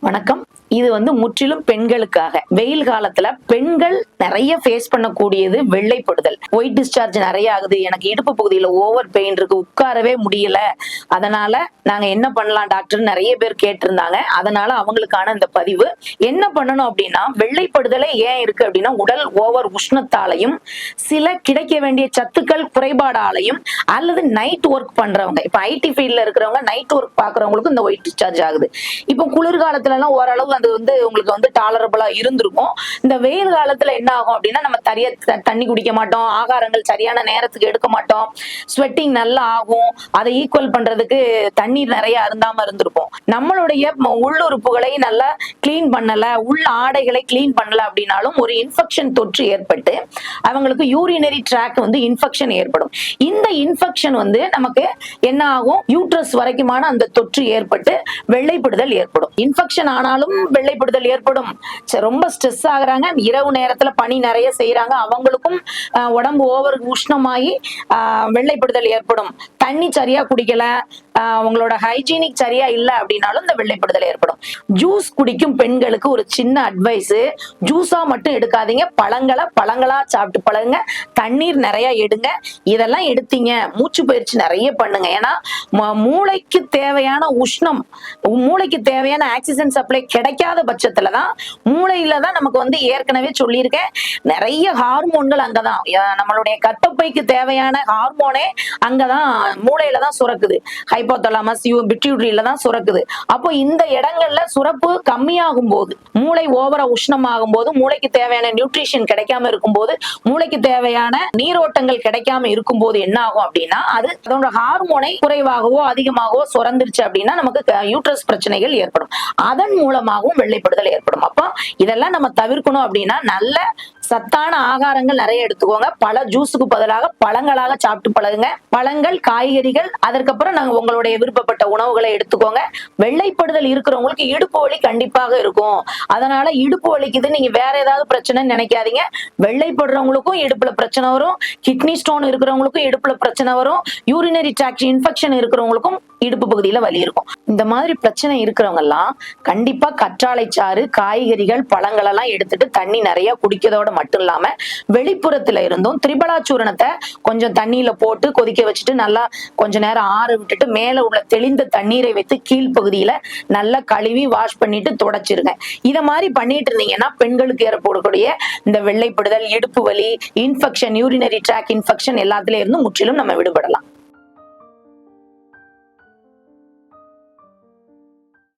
வணக்கம். இது முற்றிலும் பெண்களுக்காக. வெயில் காலத்துல பெண்கள் நிறைய ஃபேஸ் பண்ணக்கூடியது வெள்ளைப்படுதல். ஒயிட் டிஸ்சார்ஜ் நிறைய ஆகுது, எனக்கு இடுப்பு பகுதியில ஓவர் பெயின் இருக்கு, உட்காரவே முடியல, அதனால நாங்க என்ன பண்ணலாம் டாக்டர் நிறைய பேர் கேட்டிருந்தாங்க. அதனால அவங்களுக்கான இந்த பதிவு. என்ன பண்ணணும் அப்படின்னா, வெள்ளைப்படுதலே ஏன் இருக்கு அப்படின்னா, உடல் ஓவர் உஷ்ணத்தாலையும் சில கிடைக்க வேண்டிய சத்துக்கள் குறைபாடாலையும் அல்லது நைட் ஒர்க் பண்றவங்க, இப்ப ஐடி ஃபீல்ட்ல இருக்கிறவங்க நைட் ஒர்க் பாக்குறவங்களுக்கு இந்த ஒயிட் டிஸ்சார்ஜ் ஆகுது. இப்போ குளிர்காலத்துல எல்லாம் ஓரளவு அது உங்களுக்கு டாலரபிளா இருந்திருக்கும். இந்த வெயில் காலத்துல என்ன ஆகும் அப்படின்னா, நம்ம தண்ணி குடிக்க மாட்டோம், ஆகாரங்கள் சரியான நேரத்துக்கு எடுக்க மாட்டோம், ஸ்வெட்டிங் நல்லா ஆகும். அதை ஈக்குவல் பண்றதுக்கு தண்ணீர் நிறைய அருந்தாம இருந்திருக்கும். நம்மளுடைய உள்ளுறுப்புகளை நல்லா கிளீன் பண்ணல, உள்ள ஆடைகளை கிளீன் பண்ணல அப்படின்னாலும் ஒரு இன்ஃபெக்ஷன் தொற்று ஏற்பட்டு அவங்களுக்கு யூரினரி ட்ராக் இன்ஃபெக்ஷன் ஏற்படும். இந்த இன்ஃபெக்ஷன் நமக்கு என்ன ஆகும், யூட்ரஸ் வரைக்குமான அந்த தொற்று ஏற்பட்டு வெள்ளைப்படுதல் ஏற்படும். இன்ஃபெக்ஷன் ஆனாலும் வெள்ளைப்படுதல் ஏற்படும். ரொம்ப ஸ்ட்ரெஸ் ஆகுறாங்க, இரவு நேரத்துல பனி நிறைய செய்யறாங்க, அவங்களுக்கும் உடம்பு ஓவர் உஷ்ணமாகி வெள்ளைப்படுதல் ஏற்படும். தண்ணி சரியா குடிக்கல, உங்களோட ஹைஜீனிக் சரியா இல்ல அப்படின்னாலும் இந்த வெள்ளைப்படுதல் ஏற்படும். ஜூஸ் குடிக்கும் பெண்களுக்கு ஒரு சின்ன அட்வைஸ், ஜூஸா மட்டும் எடுக்காதீங்க, பழங்களா சாப்பிட்டு பழகுங்க, தண்ணீர் நிறைய எடுங்க. இதெல்லாம் எடுத்தீங்க, மூச்சு பயிற்சி நிறைய பண்ணுங்க. ஏன்னா மூளைக்கு தேவையான உஷ்ணம், மூளைக்கு தேவையான ஆக்சிஜன் சப்ளை கிடைக்காத பட்சத்துலதான், மூளையில தான் நமக்கு ஏற்கனவே சொல்லியிருக்கேன், நிறைய ஹார்மோன்கள் அங்கதான், நம்மளுடைய கர்ப்பப்பைக்கு தேவையான ஹார்மோனே அங்கதான் மூளையில தான் சுரக்குது. ஹைப்போதலாமஸ் பிட்யூட்டரியில தான் சுரக்குது. அப்போ இந்த இடங்கள்ல சுரப்பு கம்மியாகும் போது, மூளை ஓவரா உஷ்ணமாகும் போது, மூளைக்கு தேவையான நியூட்ரிஷன் கிடைக்காம இருக்கும் போது, மூளைக்கு தேவையான நீரோட்டங்கள் கிடைக்காம இருக்கும் போது என்ன ஆகும் அப்படின்னா, அதோட ஹார்மோனை குறைவாகவோ அதிகமாகவோ சுரந்துருச்சு அப்படின்னா நமக்கு யூட்ரஸ் பிரச்சனைகள் ஏற்படும். அதன் மூலமாகவும் வெள்ளைப்படுதல் ஏற்படும். அப்போ இதெல்லாம் நம்ம தவிர்க்கணும் அப்படின்னா, நல்ல சத்தான ஆகாரங்கள் நிறைய எடுத்துக்கோங்க. பல ஜூஸுக்கு பதிலாக பழங்களாக சாப்பிட்டு பழகுங்க. பழங்கள், காய்கறிகள், அதற்கப்புறம் நாங்க உங்களுடைய விருப்பப்பட்ட உணவுகளை எடுத்துக்கோங்க. வெள்ளைப்படுதல் இருக்கிறவங்களுக்கு இடுப்பு வலி கண்டிப்பாக இருக்கும். அதனால இடுப்பு வலிக்குது, நீங்க வேற ஏதாவது பிரச்சனைன்னு நினைக்காதீங்க. வெள்ளைப்படுறவங்களுக்கும் இடுப்புல பிரச்சனை வரும், கிட்னி ஸ்டோன் இருக்கிறவங்களுக்கும் இடுப்புல பிரச்சனை வரும், யூரினரி ட்ராக்ட் இன்ஃபெக்ஷன் இருக்கிறவங்களுக்கும் இடுப்பு பகுதியில வலி இருக்கும். இந்த மாதிரி பிரச்சனை இருக்கிறவங்க எல்லாம் கண்டிப்பா கற்றாழை சாறு, காய்கறிகள், பழங்கள் எல்லாம் எடுத்துட்டு தண்ணி நிறைய குடிக்கிறதோட மட்டும் இல்லாம, வெளிப்புறத்துல இருந்தும் திரிபலா சூரணத்தை கொஞ்சம் தண்ணியில போட்டு கொதிக்க வச்சுட்டு நல்லா கொஞ்ச நேரம் ஆற விட்டுட்டு மேல உள்ள தெளிந்த தண்ணீரை வைத்து கீழ்ப்பகுதியில நல்லா கழுவி வாஷ் பண்ணிட்டு தொடச்சிருங்க. இத மாதிரி பண்ணிட்டு இருந்தீங்கன்னா பெண்களுக்கு ஏற்படக்கூடிய இந்த வெள்ளைப்படுதல், இடுப்பு வலி, இன்ஃபெக்ஷன், யூரினரி ட்ராக் இன்ஃபெக்ஷன் எல்லாத்துல இருந்தும் முற்றிலும் நம்ம விடுபடலாம்.